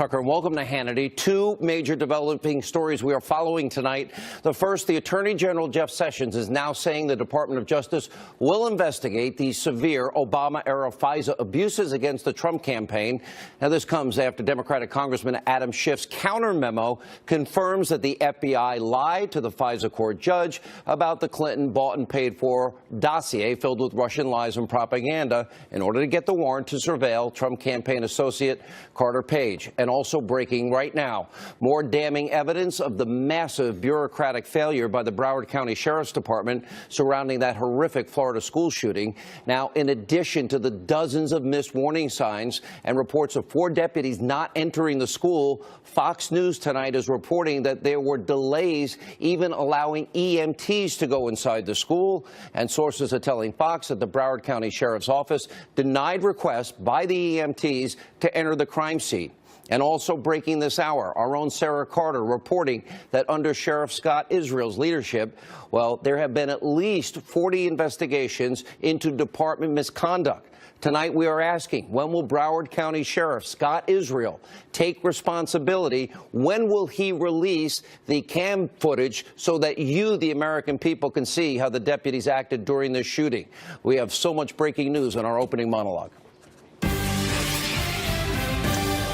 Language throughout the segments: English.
Tucker, welcome to Hannity. Two major developing stories we are following tonight. The first, the Attorney General Jeff Sessions is now saying the Department of Justice will investigate the severe Obama-era FISA abuses against the Trump campaign. Now, this comes after Democratic Congressman Adam Schiff's counter memo confirms that the FBI lied to the FISA court judge about the Clinton bought and paid for dossier filled with Russian lies and propaganda in order to get the warrant to surveil Trump campaign associate Carter Page. And also breaking right now, more damning evidence of the massive bureaucratic failure by the Broward County Sheriff's Department surrounding that horrific Florida school shooting. Now, in addition to the dozens of missed warning signs and reports of 4 deputies not entering the school, Fox News tonight is reporting that there were delays even allowing EMTs to go inside the school. And sources are telling Fox that the Broward County Sheriff's Office denied requests by the EMTs to enter the crime scene. And also breaking this hour, our own Sarah Carter reporting that under Sheriff Scott Israel's leadership, well, there have been at least 40 investigations into department misconduct. Tonight we are asking, when will Broward County Sheriff Scott Israel take responsibility? When will he release the cam footage so that you, the American people, can see how the deputies acted during this shooting? We have so much breaking news in our opening monologue.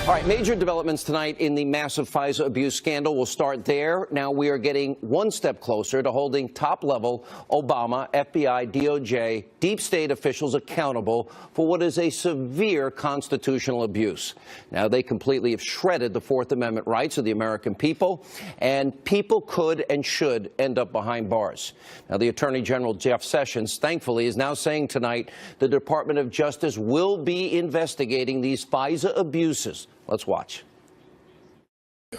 All right, major developments tonight in the massive FISA abuse scandal. We'll start there. Now we are getting one step closer to holding top-level Obama, FBI, DOJ, deep state officials accountable for what is a severe constitutional abuse. Now, they completely have shredded the Fourth Amendment rights of the American people, and people could and should end up behind bars. Now, the Attorney General Jeff Sessions, thankfully, is now saying tonight the Department of Justice will be investigating these FISA abuses. Let's watch.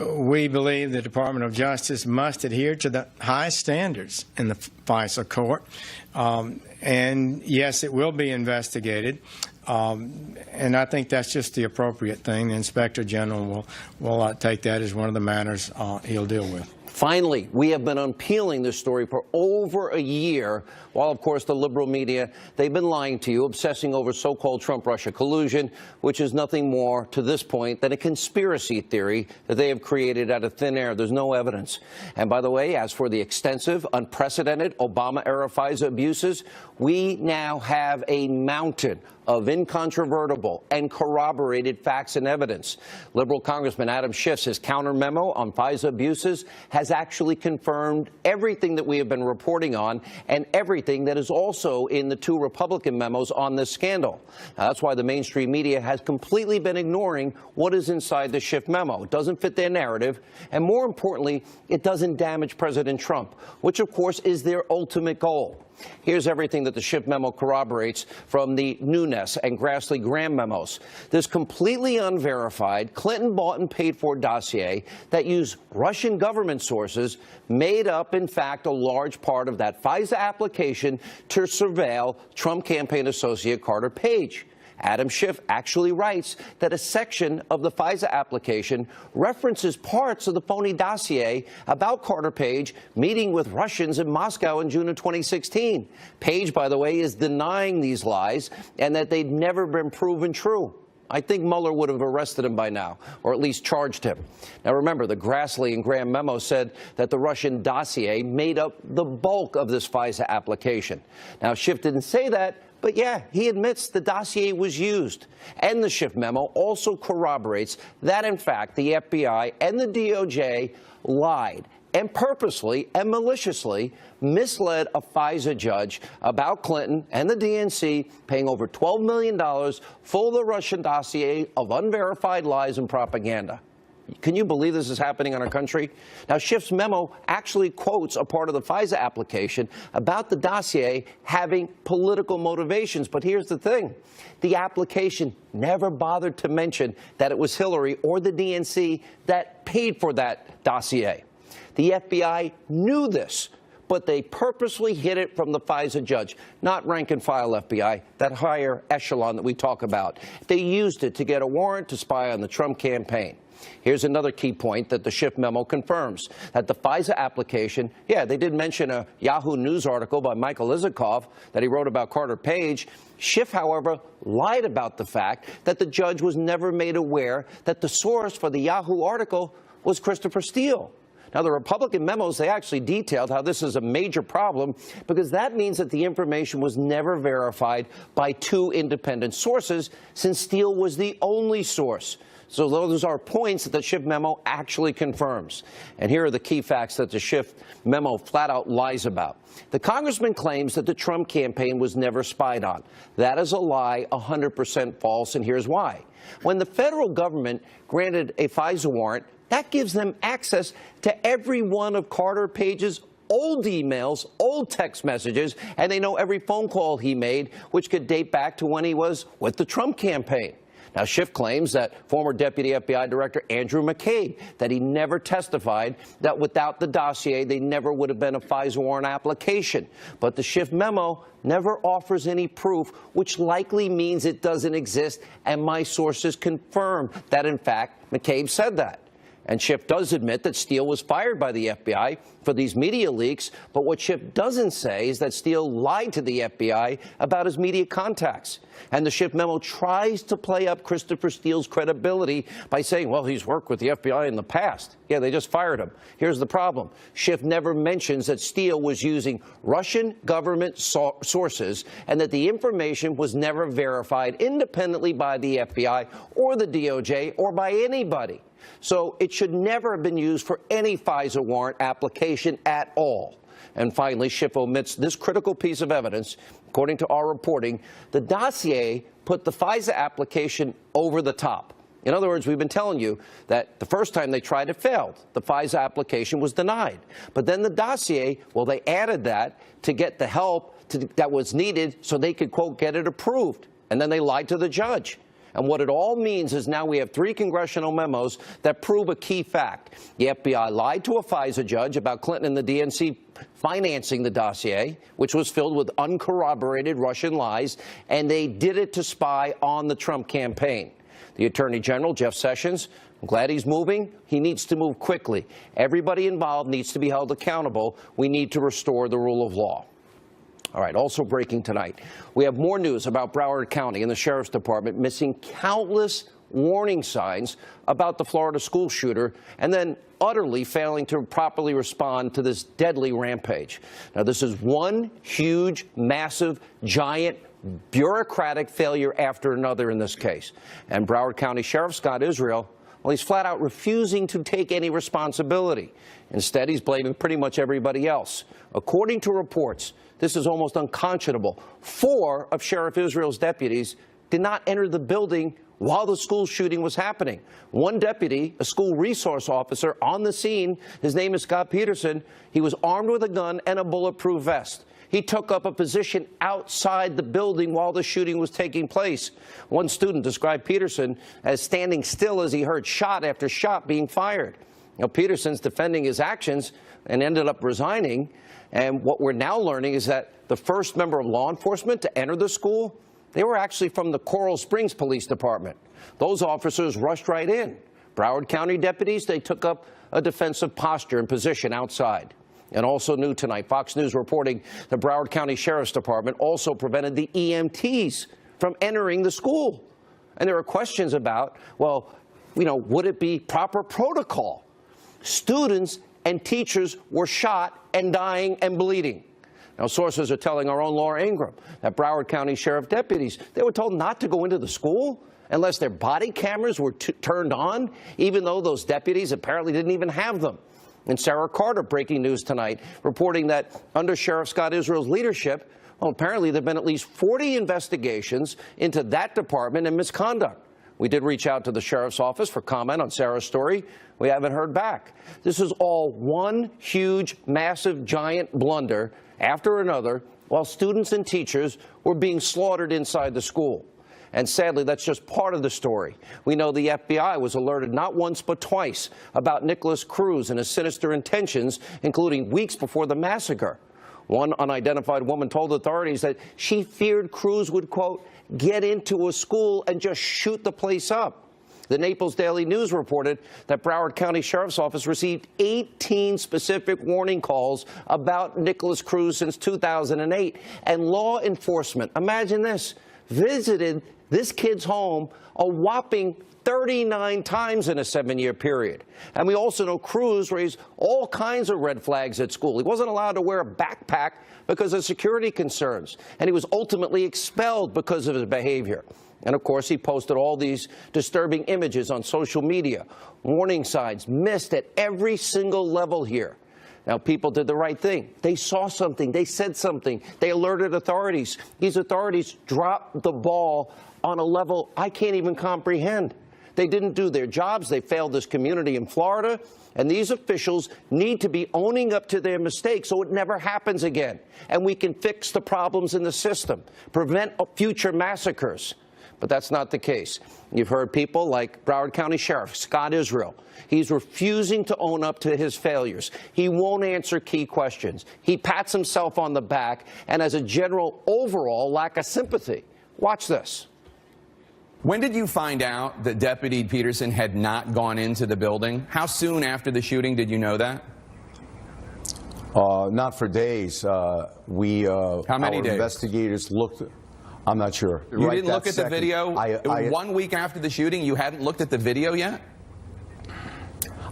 We believe the Department of Justice must adhere to the highest standards in the FISA court. And yes, it will be investigated. And I think that's just the appropriate thing. The Inspector General will take that as one of the matters he'll deal with. Finally, we have been unpeeling this story for over a year, while, of course, the liberal media, they've been lying to you, obsessing over so-called Trump-Russia collusion, which is nothing more to this point than a conspiracy theory that they have created out of thin air. There's no evidence. And by the way, as for the extensive, unprecedented Obama-era FISA abuses, we now have a mountain of incontrovertible and corroborated facts and evidence. Liberal Congressman Adam Schiff's his counter memo on FISA abuses has actually confirmed everything that we have been reporting on and everything that is also in the 2 Republican memos on this scandal. Now, that's why the mainstream media has completely been ignoring what is inside the Schiff memo. It doesn't fit their narrative, and more importantly, it doesn't damage President Trump, which of course is their ultimate goal. Here's everything that the Schiff memo corroborates from the Nunes and Grassley-Graham memos. This completely unverified Clinton bought and paid for dossier that used Russian government sources made up, in fact, a large part of that FISA application to surveil Trump campaign associate Carter Page. Adam Schiff actually writes that a section of the FISA application references parts of the phony dossier about Carter Page meeting with Russians in Moscow in June of 2016. Page, by the way, is denying these lies and that they'd never been proven true. I think Mueller would have arrested him by now, or at least charged him. Now, remember, the Grassley and Graham memo said that the Russian dossier made up the bulk of this FISA application. Now, Schiff didn't say that, but yeah, he admits the dossier was used. And the Schiff memo also corroborates that, in fact, the FBI and the DOJ lied and purposely and maliciously misled a FISA judge about Clinton and the DNC paying over $12 million full of the Russian dossier of unverified lies and propaganda. Can you believe this is happening in our country? Now, Schiff's memo actually quotes a part of the FISA application about the dossier having political motivations. But here's the thing. The application never bothered to mention that it was Hillary or the DNC that paid for that dossier. The FBI knew this, but they purposely hid it from the FISA judge, not rank and file FBI, that higher echelon that we talk about. They used it to get a warrant to spy on the Trump campaign. Here's another key point that the Schiff memo confirms, that the FISA application, they did mention a Yahoo News article by Michael Isikoff that he wrote about Carter Page. Schiff, however, lied about the fact that the judge was never made aware that the source for the Yahoo article was Christopher Steele. Now, the Republican memos, they actually detailed how this is a major problem because that means that the information was never verified by two independent sources, since Steele was the only source. So those are points that the Schiff memo actually confirms. And here are the key facts that the Schiff memo flat out lies about. The congressman claims that the Trump campaign was never spied on. That is a lie, 100% false, and here's why. When the federal government granted a FISA warrant, that gives them access to every one of Carter Page's old emails, old text messages, and they know every phone call he made, which could date back to when he was with the Trump campaign. Now, Schiff claims that former Deputy FBI Director Andrew McCabe, that he never testified, that without the dossier, they never would have been a FISA warrant application. But the Schiff memo never offers any proof, which likely means it doesn't exist, and my sources confirm that, in fact, McCabe said that. And Schiff does admit that Steele was fired by the FBI for these media leaks, but what Schiff doesn't say is that Steele lied to the FBI about his media contacts. And the Schiff memo tries to play up Christopher Steele's credibility by saying, well, he's worked with the FBI in the past. Yeah, they just fired him. Here's the problem. Schiff never mentions that Steele was using Russian government sources and that the information was never verified independently by the FBI or the DOJ or by anybody. So it should never have been used for any FISA warrant application at all. And finally, Schiff omits this critical piece of evidence. According to our reporting, the dossier put the FISA application over the top. In other words, we've been telling you that the first time they tried, it failed. The FISA application was denied. But then the dossier, well, they added that to get the help that was needed so they could, quote, get it approved. And then they lied to the judge. And what it all means is now we have 3 congressional memos that prove a key fact. The FBI lied to a FISA judge about Clinton and the DNC financing the dossier, which was filled with uncorroborated Russian lies, and they did it to spy on the Trump campaign. The Attorney General, Jeff Sessions, I'm glad he's moving. He needs to move quickly. Everybody involved needs to be held accountable. We need to restore the rule of law. All right, also breaking tonight, we have more news about Broward County and the Sheriff's Department missing countless warning signs about the Florida school shooter and then utterly failing to properly respond to this deadly rampage. Now, this is one huge, massive, giant bureaucratic failure after another in this case. And Broward County Sheriff Scott Israel, well, he's flat out refusing to take any responsibility. Instead, he's blaming pretty much everybody else. According to reports, this is almost unconscionable. 4 of Sheriff Israel's deputies did not enter the building while the school shooting was happening. One deputy, a school resource officer on the scene, his name is Scott Peterson, he was armed with a gun and a bulletproof vest. He took up a position outside the building while the shooting was taking place. One student described Peterson as standing still as he heard shot after shot being fired. Now, Peterson's defending his actions and ended up resigning. And what we're now learning is that the first member of law enforcement to enter the school, they were actually from the Coral Springs Police Department. Those officers rushed right in. Broward County deputies, they took up a defensive posture and position outside. And also new tonight, Fox News reporting the Broward County Sheriff's Department also prevented the EMTs from entering the school. And there are questions about, well, would it be proper protocol? Students and teachers were shot and dying and bleeding. Now, sources are telling our own Laura Ingram that Broward County Sheriff deputies, they were told not to go into the school unless their body cameras were turned on, even though those deputies apparently didn't even have them. And Sarah Carter, breaking news tonight, reporting that under Sheriff Scott Israel's leadership, well, apparently there have been at least 40 investigations into that department and misconduct. We did reach out to the sheriff's office for comment on Sarah's story. We haven't heard back. This is all one huge, massive, giant blunder after another while students and teachers were being slaughtered inside the school. And sadly, that's just part of the story. We know the FBI was alerted not once but twice about Nicholas Cruz and his sinister intentions, including weeks before the massacre. One unidentified woman told authorities that she feared Cruz would, quote, get into a school and just shoot the place up. The Naples Daily News reported that Broward County Sheriff's Office received 18 specific warning calls about Nicholas Cruz since 2008. And law enforcement, imagine this, visited this kid's home a whopping 39 times in a 7-year period. And we also know Cruz raised all kinds of red flags at school. He wasn't allowed to wear a backpack because of security concerns, and he was ultimately expelled because of his behavior. And, of course, he posted all these disturbing images on social media. Warning signs missed at every single level here. Now, people did the right thing. They saw something. They said something. They alerted authorities. These authorities dropped the ball on a level I can't even comprehend. They didn't do their jobs. They failed this community in Florida. And these officials need to be owning up to their mistakes so it never happens again. And we can fix the problems in the system, prevent future massacres. But that's not the case. You've heard people like Broward County Sheriff Scott Israel. He's refusing to own up to his failures. He won't answer key questions. He pats himself on the back and has a general overall lack of sympathy. Watch this. When did you find out that Deputy Peterson had not gone into the building? How soon after the shooting did you know that? Not for days. How many days? Investigators looked. I'm not sure. You didn't look at the video? 1 week after the shooting, you hadn't looked at the video yet?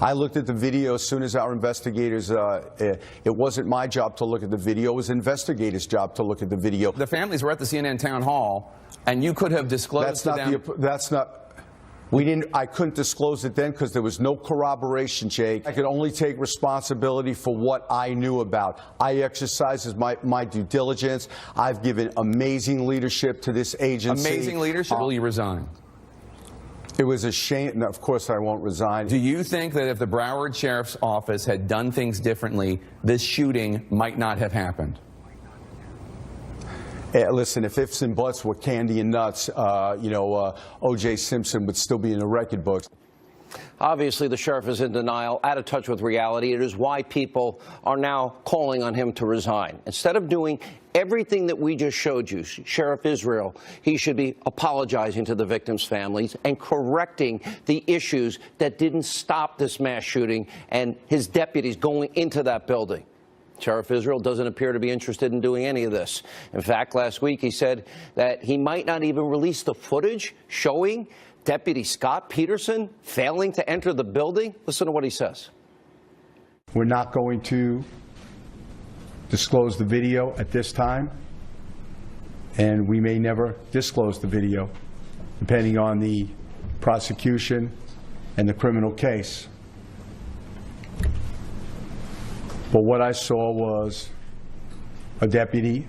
I looked at the video as soon as our investigators, it wasn't my job to look at the video, it was investigators' job to look at the video. The families were at the CNN town hall, and you could have disclosed to them. I couldn't disclose it then because there was no corroboration, Jake. I could only take responsibility for what I knew about. I exercised my due diligence. I've given amazing leadership to this agency. Amazing leadership? Will you resign? It was a shame. No, of course I won't resign. Do you think that if the Broward Sheriff's Office had done things differently, this shooting might not have happened? Listen, if ifs and buts were candy and nuts, O.J. Simpson would still be in the record books. Obviously, the sheriff is in denial, out of touch with reality. It is why people are now calling on him to resign. Instead of doing everything that we just showed you, Sheriff Israel, he should be apologizing to the victims' families and correcting the issues that didn't stop this mass shooting and his deputies going into that building. Sheriff Israel doesn't appear to be interested in doing any of this. In fact, last week he said that he might not even release the footage showing Deputy Scott Peterson failing to enter the building. Listen to what he says. We're not going to disclose the video at this time, and we may never disclose the video, depending on the prosecution and the criminal case. But what I saw was a deputy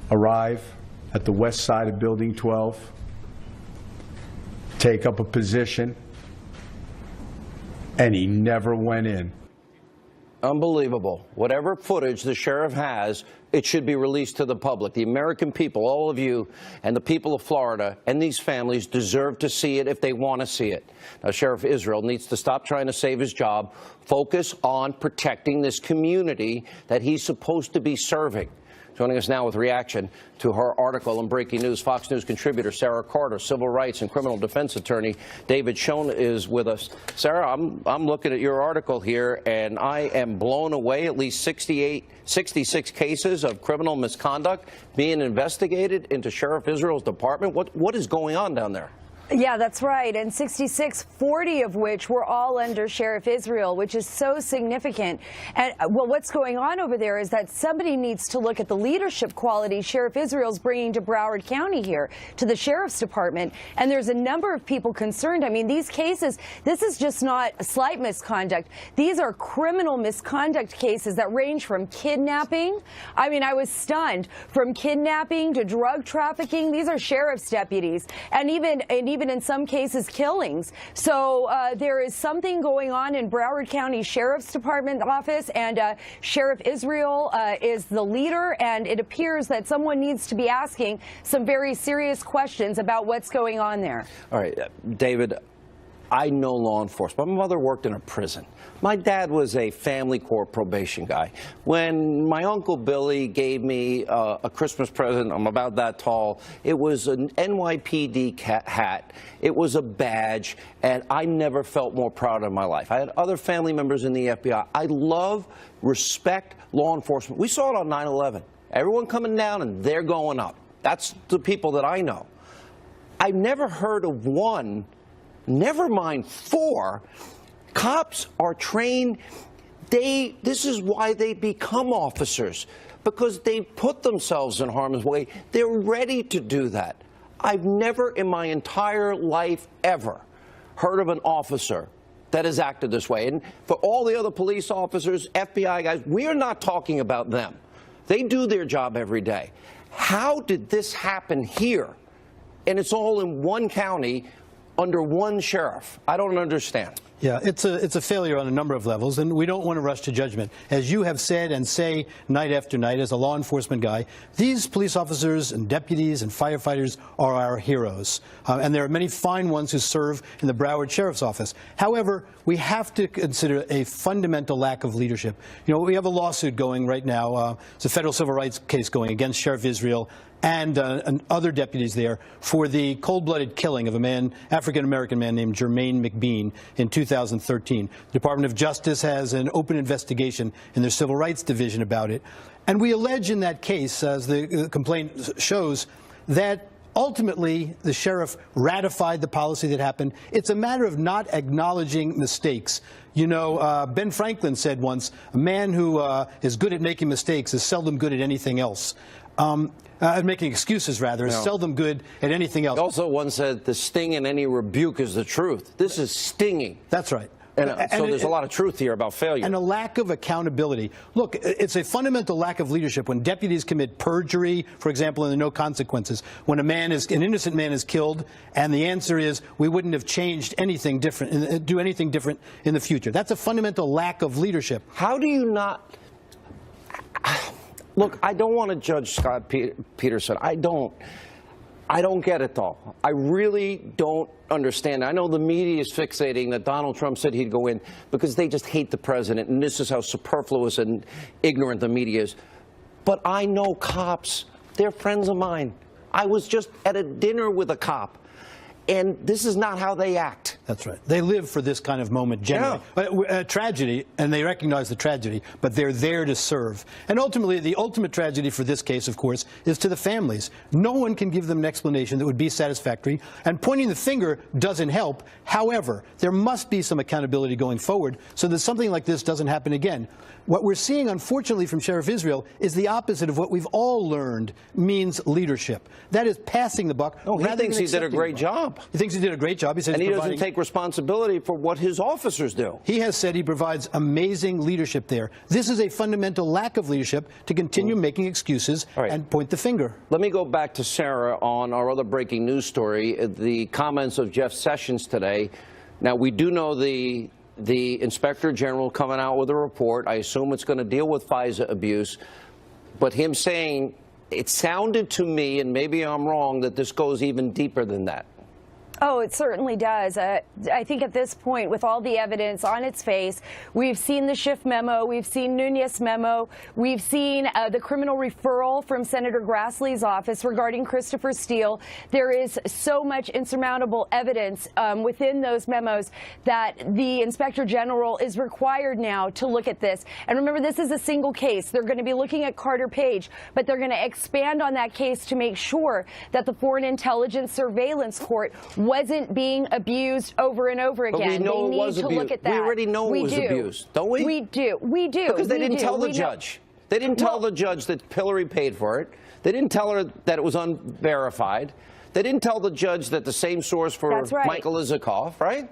arrive at the west side of Building 12, take up a position, and he never went in. Unbelievable. Whatever footage the sheriff has, it should be released to the public. The American people, all of you, and the people of Florida and these families deserve to see it if they want to see it. Now, Sheriff Israel needs to stop trying to save his job, focus on protecting this community that he's supposed to be serving. Joining us now with reaction to her article in Breaking News, Fox News contributor Sarah Carter, civil rights and criminal defense attorney David Schoen is with us. Sarah, I'm looking at your article here, and I am blown away. At least 66 cases of criminal misconduct being investigated into Sheriff Israel's department. What is going on down there? Yeah, that's right. And 66, 40 of which were all under Sheriff Israel, which is so significant. And well, what's going on over there is that somebody needs to look at the leadership quality Sheriff Israel's bringing to Broward County here, to the Sheriff's Department. And there's a number of people concerned. I mean, these cases, this is just not slight misconduct. These are criminal misconduct cases that range from kidnapping. I mean, I was stunned. From kidnapping to drug trafficking, these are sheriff's deputies. And even even in some cases killings. So there is something going on in Broward County Sheriff's Department office, and Sheriff Israel is the leader, and it appears that someone needs to be asking some very serious questions about what's going on there. All right, David, I know law enforcement. My mother worked in a prison. My dad was a family court probation guy. When my Uncle Billy gave me a Christmas present, I'm about that tall, it was an NYPD hat. It was a badge, and I never felt more proud of my life. I had other family members in the FBI. I love, respect law enforcement. We saw it on 9/11. Everyone coming down, and they're going up. That's the people that I know. I've never heard of one, never mind four. Cops are trained. This is why they become officers, because they put themselves in harm's way. They're ready to do that. I've never in my entire life ever heard of an officer that has acted this way. And for all the other police officers, FBI guys, we are not talking about them. They do their job every day. How did this happen here? And it's all in one county under one sheriff. I don't understand. Yeah, it's a failure on a number of levels, and we don't want to rush to judgment. As you have said and say night after night as a law enforcement guy, these police officers and deputies and firefighters are our heroes. And there are many fine ones who serve in the Broward Sheriff's Office. However, we have to consider a fundamental lack of leadership. You know, we have a lawsuit going right now. It's a federal civil rights case going against Sheriff Israel and other deputies there for the cold-blooded killing of a man, African-American man named Jermaine McBean in 2013. The Department of Justice has an open investigation in their Civil Rights Division about it. And we allege in that case, as the complaint shows, that ultimately the sheriff ratified the policy that happened. It's a matter of not acknowledging mistakes. You know, Ben Franklin said once, a man who is good at making mistakes is seldom good at anything else. Making excuses, rather, is seldom good at anything else. Also, one said, the sting in any rebuke is the truth. This is stinging. That's right. And so there's a lot of truth here about failure. And a lack of accountability. Look, it's a fundamental lack of leadership when deputies commit perjury, for example, in the no consequences. When an innocent man is killed, and the answer is we wouldn't have changed anything different, do anything different in the future. That's a fundamental lack of leadership. How do you not... Look, I don't want to judge Scott Peterson. I don't get it, though. I really don't understand. I know the media is fixating that Donald Trump said he'd go in because they just hate the president, and this is how superfluous and ignorant the media is. But I know cops. They're friends of mine. I was just at a dinner with a cop, and this is not how they act. That's right. They live for this kind of moment generally. Yeah. Tragedy, and they recognize the tragedy, but they're there to serve. And ultimately, the ultimate tragedy for this case, of course, is to the families. No one can give them an explanation that would be satisfactory, and pointing the finger doesn't help. However, there must be some accountability going forward so that something like this doesn't happen again. What we're seeing, unfortunately, from Sheriff Israel is the opposite of what we've all learned means leadership. That is passing the buck. No, he thinks he did a great job. He thinks he did a great job. He says, and he doesn't take responsibility for what his officers do. He has said he provides amazing leadership there. This is a fundamental lack of leadership to continue making excuses and point the finger. Let me go back to Sarah on our other breaking news story, the comments of Jeff Sessions today. Now, we do know the Inspector General coming out with a report. I assume it's going to deal with FISA abuse. But him saying, it sounded to me, and maybe I'm wrong, that this goes even deeper than that. Oh, it certainly does. I think at this point, with all the evidence on its face, we've seen the Schiff memo, we've seen Nunes memo, we've seen the criminal referral from Senator Grassley's office regarding Christopher Steele. There is so much insurmountable evidence within those memos that the Inspector General is required now to look at this. And remember, this is a single case. They're going to be looking at Carter Page, but they're going to expand on that case to make sure that the Foreign Intelligence Surveillance Court wasn't being abused over and over again. But we know they it was need to abused. look at that. We already know it was abused, don't we? We do. We do. Because they didn't tell the judge. They didn't tell the judge that Hillary paid for it. They didn't tell her that it was unverified. They didn't tell the judge that the same source for Michael Isikoff, right?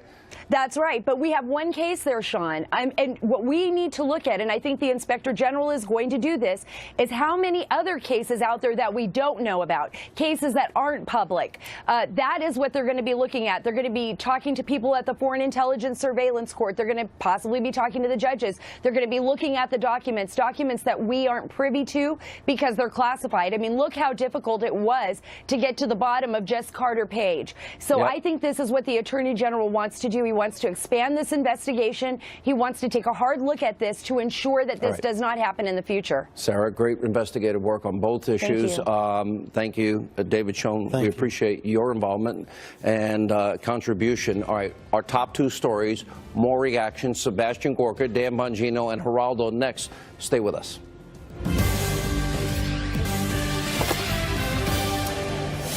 That's right. But we have one case there, Sean. And what we need to look at, and I think the Inspector General is going to do this, is how many other cases out there that we don't know about, cases that aren't public. That is what they're going to be looking at. They're going to be talking to people at the Foreign Intelligence Surveillance Court. They're going to possibly be talking to the judges. They're going to be looking at the documents that we aren't privy to because they're classified. I mean, look how difficult it was to get to the bottom of just Carter Page. So I think this is what the Attorney General wants to do. He wants to expand this investigation. He wants to take a hard look at this to ensure that this does not happen in the future. Sarah, great investigative work on both issues. Thank you, David Schoen. We appreciate your involvement and contribution. All right, our top two stories, more reactions. Sebastian Gorka, Dan Bongino, and Geraldo next. Stay with us.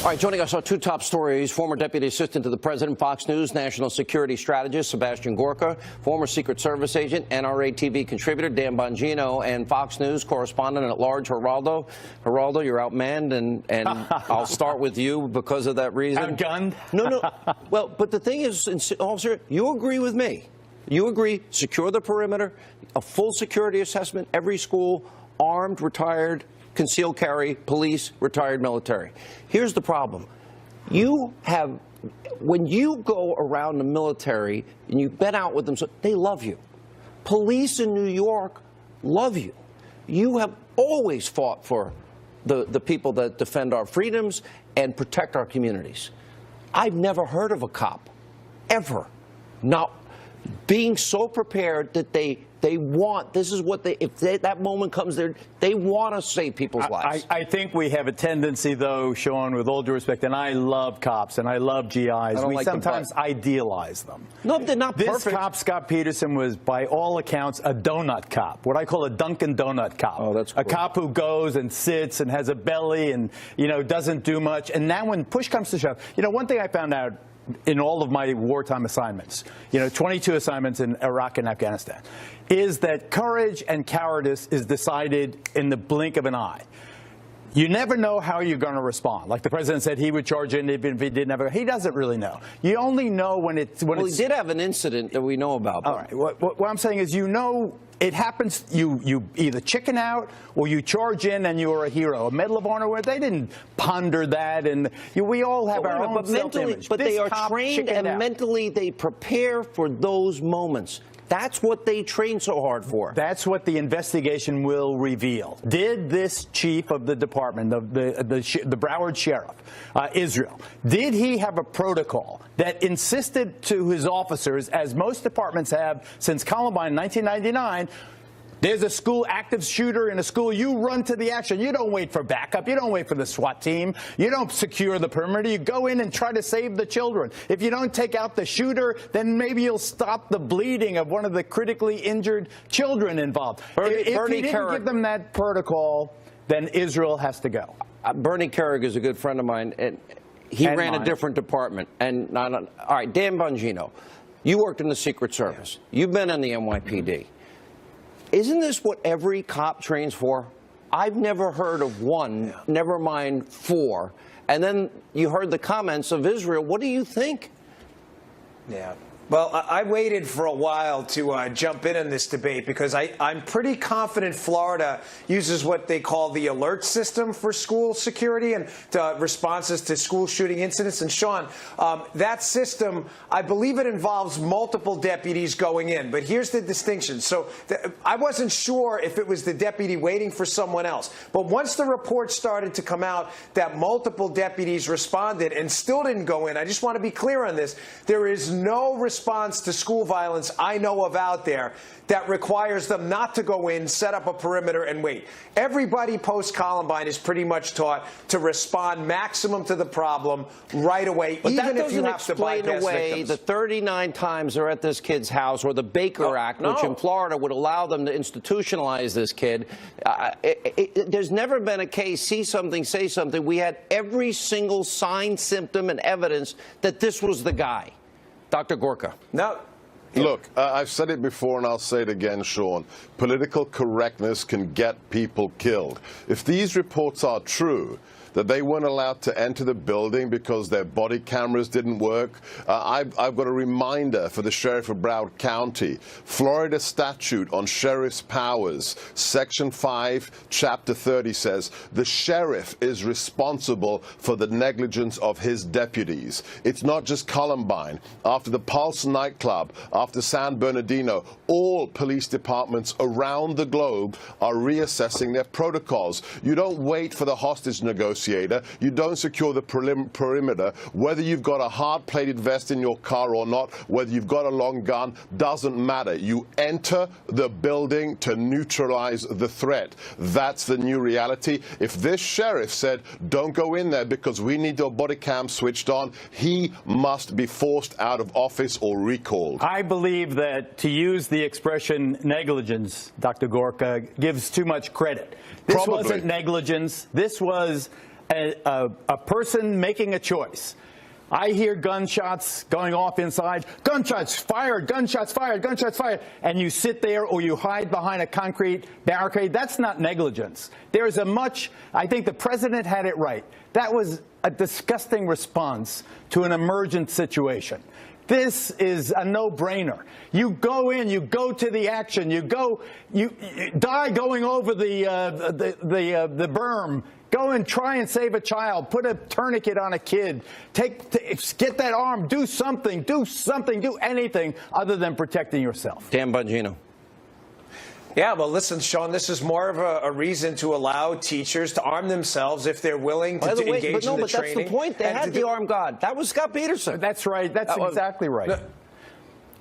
All right, joining us are two top stories. Former Deputy Assistant to the President, Fox News National Security Strategist Sebastian Gorka, former Secret Service agent, NRA TV contributor Dan Bongino, and Fox News correspondent at large Geraldo. Geraldo, you're outmanned, and I'll start with you because of that reason. Outgunned? No. Well, but the thing is, officer, you agree with me. You agree, secure the perimeter, a full security assessment, every school, armed, retired, concealed carry, police, retired military. Here's the problem. When you go around the military and you've been out with them, so they love you. Police in New York love you. You have always fought for the people that defend our freedoms and protect our communities. I've never heard of a cop, ever, not being so prepared that they want, this is what that moment comes there, they want to save people's lives. I think we have a tendency, though, Sean, with all due respect, and I love cops and I love GIs. We sometimes idealize them. No, they're not perfect. This cop, Scott Peterson, was, by all accounts, a donut cop, what I call a Dunkin' Donut cop. Oh, that's cool. A cop who goes and sits and has a belly and, doesn't do much. And now when push comes to shove, one thing I found out in all of my wartime assignments, 22 assignments in Iraq and Afghanistan, is that courage and cowardice is decided in the blink of an eye. You never know how you're going to respond. Like the president said, he would charge in even if he didn't have he doesn't really know. You only know when it's he did have an incident that we know about. All right. What I'm saying is, it happens. You either chicken out or you charge in and you're a hero. A Medal of Honor, where they didn't ponder that, and we all have our own self-image. But they are trained, and mentally they prepare for those moments. That's what they train so hard for. That's what the investigation will reveal. Did this chief of the department, the Broward sheriff, Israel, did he have a protocol that insisted to his officers, as most departments have since Columbine in 1999, there's a school active shooter in a school, you run to the action. You don't wait for backup. You don't wait for the SWAT team. You don't secure the perimeter. You go in and try to save the children. If you don't take out the shooter, then maybe you'll stop the bleeding of one of the critically injured children involved. If he didn't give them that protocol, then Israel has to go. Bernie Carrig is a good friend of mine, and he ran a different department. And all right, Dan Bongino, you worked in the Secret Service. You've been in the NYPD. Isn't this what every cop trains for? I've never heard of one, never mind four. And then you heard the comments of Israel. What do you think? Yeah. Well, I waited for a while to jump in on this debate because I'm pretty confident Florida uses what they call the alert system for school security and responses to school shooting incidents. And, Sean, that system, I believe it involves multiple deputies going in. But here's the distinction. So I wasn't sure if it was the deputy waiting for someone else. But once the report started to come out that multiple deputies responded and still didn't go in, I just want to be clear on this. There is no response to school violence I know of out there that requires them not to go in, set up a perimeter, and wait. Everybody post-Columbine is pretty much taught to respond maximum to the problem right away, but even if you have to bypass explain away victims. The 39 times they're at this kid's house, or the Baker Act, which in Florida would allow them to institutionalize this kid. There's never been a case, see something, say something. We had every single sign, symptom, and evidence that this was the guy. Dr. Gorka. No. Look, I've said it before and I'll say it again, Sean. Political correctness can get people killed. If these reports are true, that they weren't allowed to enter the building because their body cameras didn't work. I've got a reminder for the Sheriff of Broward County. Florida statute on sheriff's powers, Section 5, Chapter 30 says, the sheriff is responsible for the negligence of his deputies. It's not just Columbine. After the Pulse nightclub, after San Bernardino, all police departments around the globe are reassessing their protocols. You don't wait for the hostage negotiator. You don't secure the perimeter. Whether you've got a hard-plated vest in your car or not, whether you've got a long gun, doesn't matter. You enter the building to neutralize the threat. That's the new reality. If this sheriff said, don't go in there because we need your body cam switched on, he must be forced out of office or recalled. I believe that to use the expression negligence, Dr. Gorka, gives too much credit. This Probably. wasn't negligence. This was a person making a choice. I hear gunshots going off inside, gunshots fired, gunshots fired, gunshots fired, and you sit there or you hide behind a concrete barricade. That's not negligence. There's I think the president had it right. That was a disgusting response to an emergent situation. This is a no-brainer. You go in, you go to the action, you die going over the berm. Go and try and save a child. Put a tourniquet on a kid. Get that arm. Do something. Do something. Do anything other than protecting yourself. Dan Bongino. Yeah, well, listen, Sean, this is more of a reason to allow teachers to arm themselves if they're willing to engage in the training. But that's the point. They had the armed guard. That was Scott Peterson. That's right. That's exactly right. No,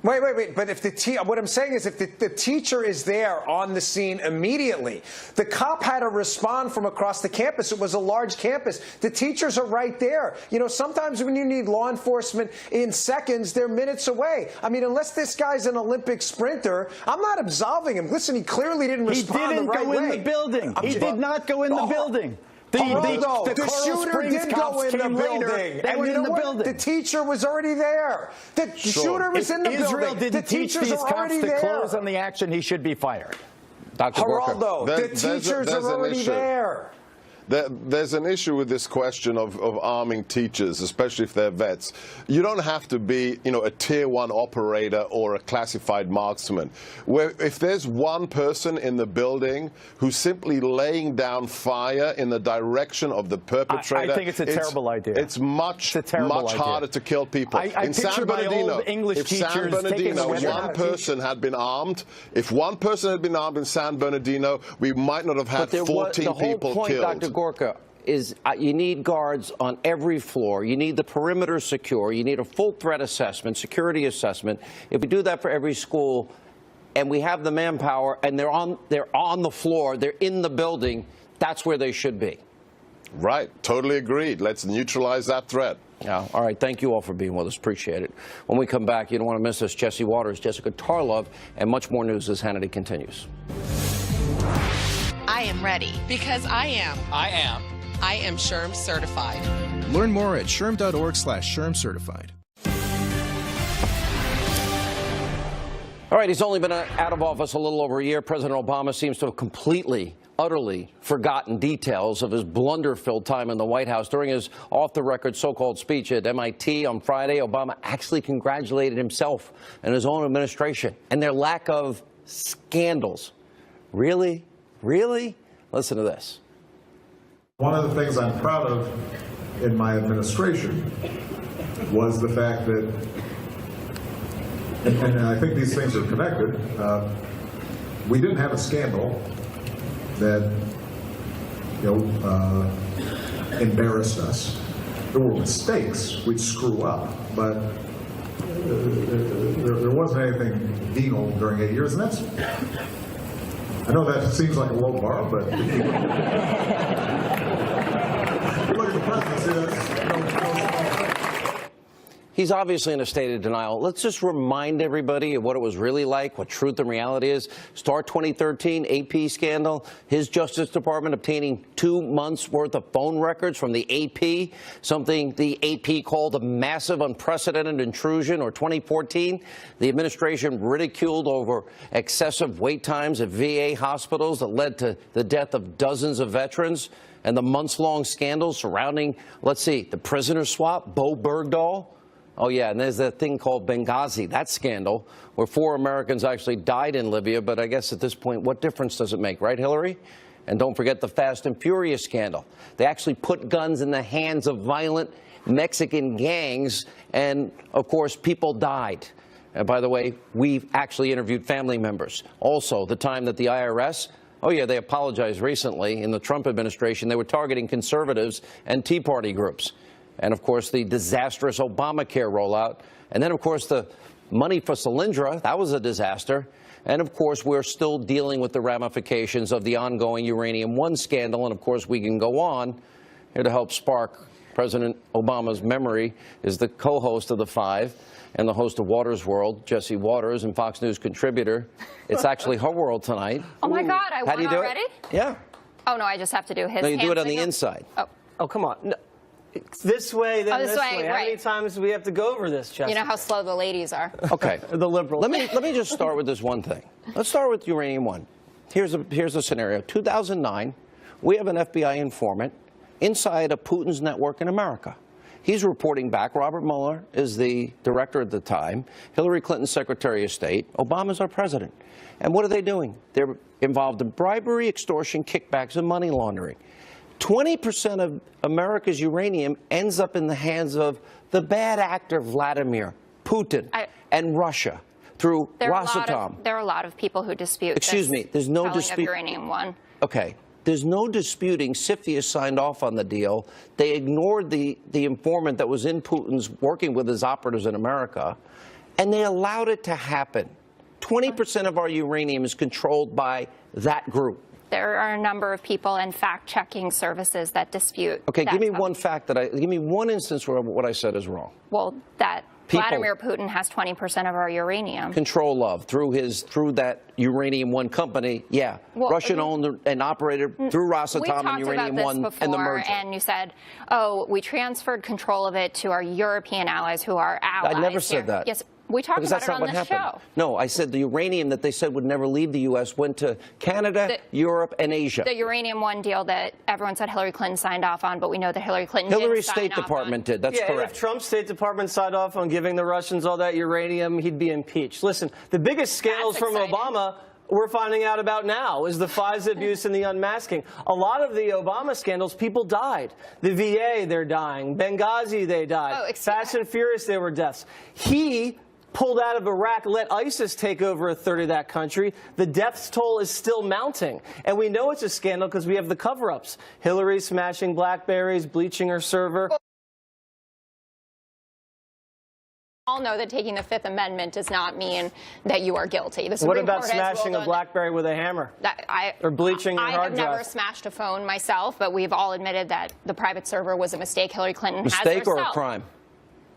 Wait. But if what I'm saying is if the teacher is there on the scene immediately, the cop had to respond from across the campus. It was a large campus. The teachers are right there. You know, sometimes when you need law enforcement in seconds, they're minutes away. I mean, unless this guy's an Olympic sprinter, I'm not absolving him. Listen, he clearly didn't respond the right way. He didn't go in the building. He did not go in the building. The shooter did go in the building. They were in the building. The teacher was already there. The shooter was in the building. Israel didn't teach these cops to close on the action. He should be fired. Dr. Geraldo, the teachers are already there. There's an issue with this question of arming teachers, especially if they're vets. You don't have to be, a tier 1 operator or a classified marksman. If there's one person in the building who's simply laying down fire in the direction of the perpetrator, I think it's a terrible idea. It's much harder to kill people. In San Bernardino, if San Bernardino, one person had been armed, if one person had been armed in San Bernardino, we might not have had 14 people killed. Dr. Gorka, is you need guards on every floor. You need the perimeter secure. You need a full threat assessment, security assessment. If we do that for every school, and we have the manpower, and they're on the floor, they're in the building, that's where they should be. Right. Totally agreed. Let's neutralize that threat. Yeah. All right. Thank you all for being with us. Appreciate it. When we come back, you don't want to miss us. Jesse Waters, Jessica Tarlov, and much more news as Hannity continues. I am ready. Because I am. I am. I am SHRM certified. Learn more at shrm.org/SHRM certified. All right, he's only been out of office a little over a year. President Obama seems to have completely, utterly forgotten details of his blunder-filled time in the White House. During his off-the-record so-called speech at MIT on Friday, Obama actually congratulated himself and his own administration and their lack of scandals. Really? Really? Listen to this. One of the things I'm proud of in my administration was the fact that, and I think these things are connected, we didn't have a scandal that embarrassed us. There were mistakes, we'd screw up, but there wasn't anything venal during 8 years, and that's, I know that seems like a low bar, but if you look at the presidency, that's He's obviously in a state of denial. Let's just remind everybody of what it was really like, what truth and reality is. Start 2013, AP scandal, his Justice Department obtaining 2 months' worth of phone records from the AP, something the AP called a massive, unprecedented intrusion. Or 2014, the administration ridiculed over excessive wait times at VA hospitals that led to the death of dozens of veterans, and the months-long scandal surrounding, let's see, the prisoner swap, Bo Bergdahl. Oh, yeah, and there's that thing called Benghazi, that scandal, where 4 Americans actually died in Libya. But I guess at this point, what difference does it make, right, Hillary? And don't forget the Fast and Furious scandal. They actually put guns in the hands of violent Mexican gangs, and, of course, people died. And by the way, we've actually interviewed family members. Also, the time that the IRS, oh, yeah, they apologized recently in the Trump administration. They were targeting conservatives and Tea Party groups. And, of course, the disastrous Obamacare rollout. And then, of course, the money for Solyndra, that was a disaster. And, of course, we're still dealing with the ramifications of the ongoing Uranium One scandal. And, of course, we can go on. Here to help spark President Obama's memory is the co-host of The Five and the host of Waters World, Jesse Waters, and Fox News contributor. It's actually her world tonight. Oh, my God, I won already? Yeah. Oh, no, I just have to do his No, you do it on the signal? inside. Oh, come on. No. This way, then this way. How many times do we have to go over this, Jesse? You know how slow the ladies are. Okay. The liberals. Let me just start with this one thing. Let's start with Uranium One. Here's a scenario. 2009, we have an FBI informant inside of Putin's network in America. He's reporting back. Robert Mueller is the director at the time. Hillary Clinton's Secretary of State. Obama's our president. And what are they doing? They're involved in bribery, extortion, kickbacks, and money laundering. 20% of America's uranium ends up in the hands of the bad actor Vladimir Putin and Russia through Rosatom. There are a lot of people who dispute Excuse me, there's no dispute. Uranium One. Okay. There's no disputing CFIUS signed off on the deal. They ignored the informant that was in Putin's working with his operatives in America, and they allowed it to happen. 20% of our uranium is controlled by that group. There are a number of people and fact-checking services that dispute. Okay, give me one fact give me one instance where what I said is wrong. Well, that People Vladimir Putin has 20% of our uranium. Control of through that Uranium One company. Yeah, well, Russian owned and operated through Rosatom and Uranium One and the merger. And you said, oh, we transferred control of it to our European allies who are allies. I never said that. Yes. We talked about it on this show. No, I said the uranium that they said would never leave the U.S. went to Canada, Europe, and Asia. The Uranium One deal that everyone said Hillary Clinton signed off on, but we know that Hillary Clinton Hillary's didn't sign State Department did. That's correct. If Trump's State Department signed off on giving the Russians all that uranium, he'd be impeached. Listen, the biggest scandals from Obama we're finding out about now is the FISA abuse and the unmasking. A lot of the Obama scandals, people died. The VA, they're dying. Benghazi, they died. Fast and Furious, there were deaths. He pulled out of Iraq, let ISIS take over a third of that country. The death toll is still mounting. And we know it's a scandal because we have the cover-ups. Hillary smashing BlackBerries, bleaching her server. All know that taking the Fifth Amendment does not mean that you are guilty. What about smashing a BlackBerry with a hammer? Or bleaching your hard drive? I have never smashed a phone myself, but we've all admitted that the private server was a mistake. Hillary Clinton has herself. Mistake or a crime?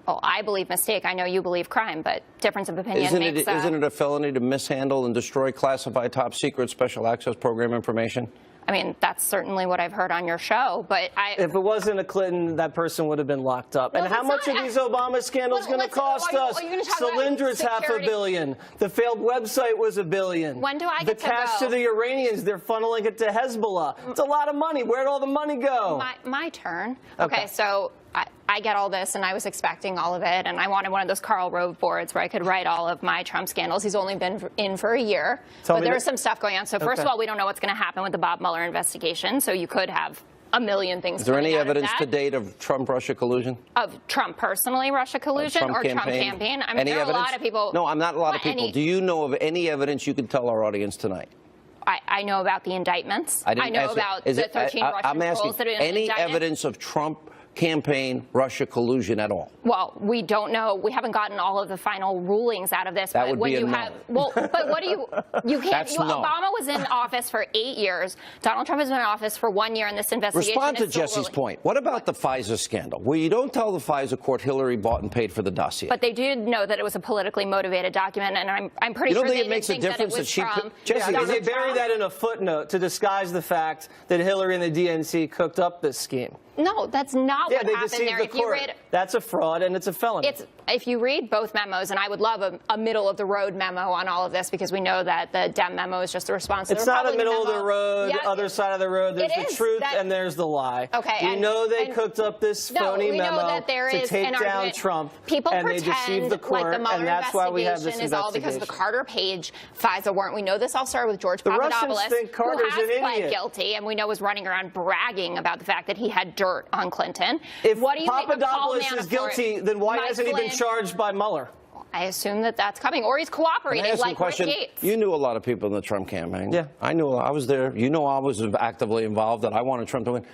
Oh, I believe mistake. I know you believe crime, but difference of opinion isn't makes it a felony to mishandle and destroy classified top secret special access program information? I mean, that's certainly what I've heard on your show, but if it wasn't a Clinton, that person would have been locked up. Well, and how much are these Obama scandals going to cost us? Solindra's $500 million. The failed website was $1 billion. When do I get the cash to the Iranians? They're funneling it to Hezbollah. It's a lot of money. Where'd all the money go? My turn. Okay, so I get all this, and I was expecting all of it, and I wanted one of those Karl Rove boards where I could write all of my Trump scandals. He's only been in for a year, but there's some stuff going on. So first of all, we don't know what's going to happen with the Bob Mueller investigation, so you could have a million things. Is there any evidence to date of Trump-Russia collusion? Of Trump personally, Russia collusion, or Trump campaign? I mean, there are a lot of people. No, I'm not a lot of people. Do you know of any evidence you could tell our audience tonight? I know about the indictments. I know about the 13 Russian trolls that are in the any indictment. evidence of Trump campaign Russia collusion at all? Well, we don't know. We haven't gotten all of the final rulings out of this. That but would what be you a no. have, well, but what do you can't. That's no. Obama was in office for 8 years. Donald Trump has been in office for 1 year, and this investigation. Respond to is still Jesse's ruling. point. What about the FISA scandal? Well, you don't tell the FISA court Hillary bought and paid for the dossier. But they did know that it was a politically motivated document, and I'm pretty sure think they it makes a didn't think difference that it that she was from. Jesse, Yeah, they buried that in a footnote to disguise the fact that Hillary and the DNC cooked up this scheme. No, that's not Yeah, what they happened deceived there. the If you court. read, That's a fraud and it's a felony. if you read both memos, and I would love a middle-of-the-road memo on all of this, because we know that the Dem memo is just a response to the It's not a Republican memo. middle-of-the-road, Yeah, other side of the road. There's it the is. truth and there's the lie. Okay, We and- know they and- cooked up this No, phony we know memo that there to is take an down argument. Trump, People and they pretend deceived the court, like the Mueller and that's why we have this investigation is all because of the investigation. Carter Page FISA warrant. We know this all started with George The Russians Papadopoulos, think Carter's who has an pled idiot. guilty, and we know was running around bragging about the fact that he had dirt on Clinton. If What do you make of Paul Papadopoulos is Manafort, guilty, then why Mike hasn't he been Flynn? charged by Mueller? I assume that that's coming, or he's Can I cooperating ask you a like Rick question? Gates. You knew a lot of people in the Trump campaign. Yeah. I knew. I was there. You know I was actively involved, that I wanted Trump to win.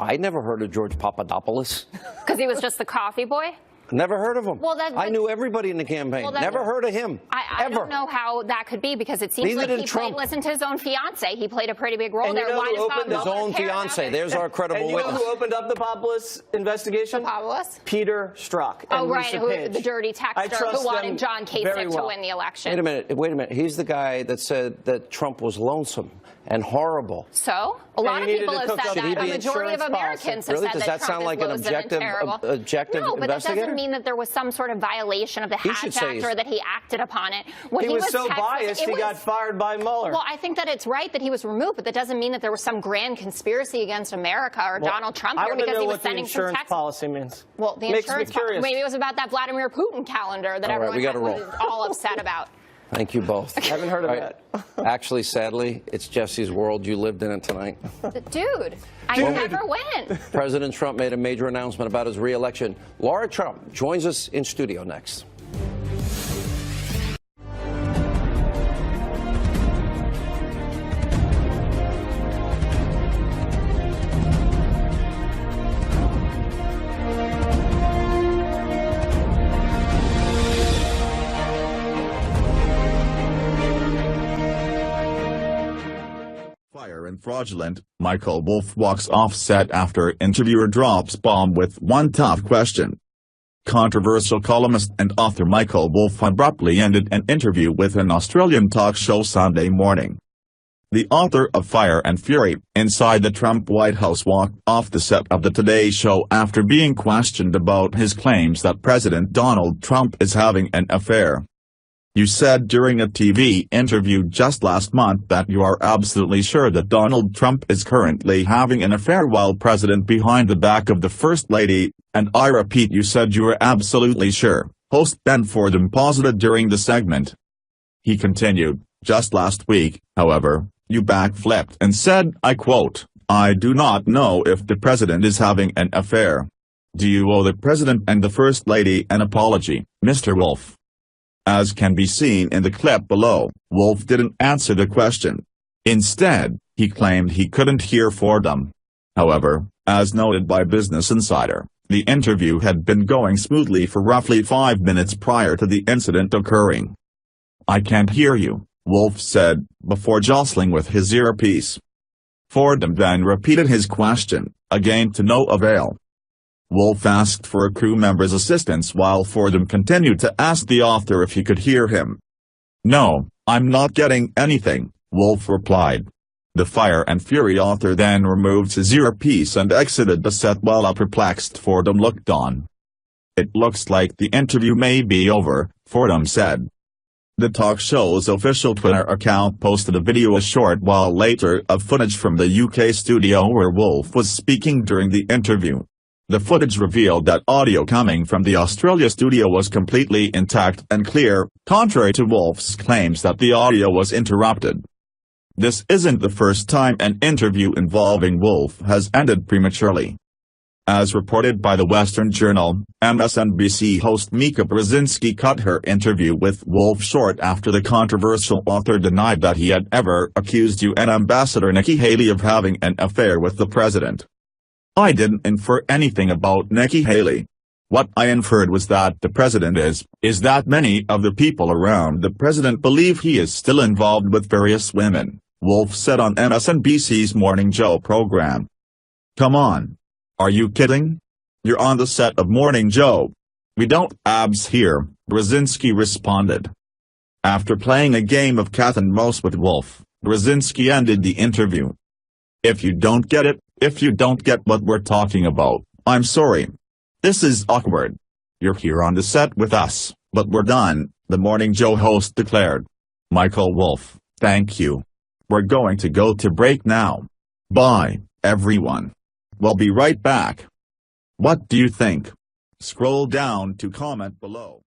I never heard of George Papadopoulos. Because he was just the coffee boy? Never heard of him. Well, I knew everybody in the campaign. Well, that- Never heard of him. I ever. don't know how that could be, because it seems Neither like did he Trump. listened to his own fiance. He played a pretty big role And you there. know Why who does Bob opened His Mueller own care about fiance. it? There's our credible And you know witness. who opened up the Papadopoulos investigation? Papadopoulos? Peter Strzok. Oh, and right, Lisa Page. the dirty I texter trust who wanted them John very Kasich to well. win the election. Wait a minute. He's the guy that said that Trump was lonesome and horrible. So? A lot of he needed people to have cook said up that. the A majority of insurance Americans policy. have Really? said Does that that Trump sound like is an losing and terrible. objective No, but that investigator? doesn't mean that there was some sort of violation of the He should Hatch say Act, he's- or that he acted upon it. When He was so texting- biased, it he was- got fired by Mueller. Well, I think that it's right that he was removed, but that doesn't mean that there was some grand conspiracy against America or Donald Trump I here, want to because know he was what the sending some insurance texts. policy means. Well, the Makes me insurance curious. maybe it was about that Vladimir Putin calendar that All right, everyone we gotta was roll. all upset about. Thank you both. I haven't heard of All right. that. Actually, sadly, it's Jesse's world. You lived in it tonight. Dude, I never win. President Trump made a major announcement about his re-election. Laura Trump joins us in studio next. Fire and fraudulent, Michael Wolff walks off set after interviewer drops bomb with one tough question. Controversial columnist and author Michael Wolff abruptly ended an interview with an Australian talk show Sunday morning. The author of Fire and Fury, Inside the Trump White House walked off the set of the Today Show after being questioned about his claims that President Donald Trump is having an affair. You said during a TV interview just last month that you are absolutely sure that Donald Trump is currently having an affair while president behind the back of the First Lady, and I repeat you said you were absolutely sure, host Ben Fordham posited during the segment. He continued, just last week, however, you backflipped and said, I quote, I do not know if the president is having an affair. Do you owe the president and the First Lady an apology, Mr. Wolff? As can be seen in the clip below, Wolff didn't answer the question. Instead, he claimed he couldn't hear Fordham. However, as noted by Business Insider, the interview had been going smoothly for roughly 5 minutes prior to the incident occurring. I can't hear you, Wolff said, before jostling with his earpiece. Fordham then repeated his question, again to no avail. Wolff asked for a crew member's assistance while Fordham continued to ask the author if he could hear him. No, I'm not getting anything, Wolff replied. The Fire and Fury author then removed his earpiece and exited the set while a perplexed Fordham looked on. It looks like the interview may be over, Fordham said. The talk show's official Twitter account posted a video a short while later of footage from the UK studio where Wolff was speaking during the interview. The footage revealed that audio coming from the Australia studio was completely intact and clear, contrary to Wolff's claims that the audio was interrupted. This isn't the first time an interview involving Wolff has ended prematurely. As reported by the Western Journal, MSNBC host Mika Brzezinski cut her interview with Wolff short after the controversial author denied that he had ever accused UN Ambassador Nikki Haley of having an affair with the president. I didn't infer anything about Nikki Haley. What I inferred was that the president is that many of the people around the president believe he is still involved with various women, Wolf said on MSNBC's Morning Joe program. Come on. Are you kidding? You're on the set of Morning Joe. We don't abs here, Brzezinski responded. After playing a game of cat and mouse with Wolf, Brzezinski ended the interview. If you don't get it, if you don't get what we're talking about, I'm sorry. This is awkward. You're here on the set with us, but we're done, the Morning Joe host declared. Michael Wolff, thank you. We're going to go to break now. Bye, everyone. We'll be right back. What do you think? Scroll down to comment below.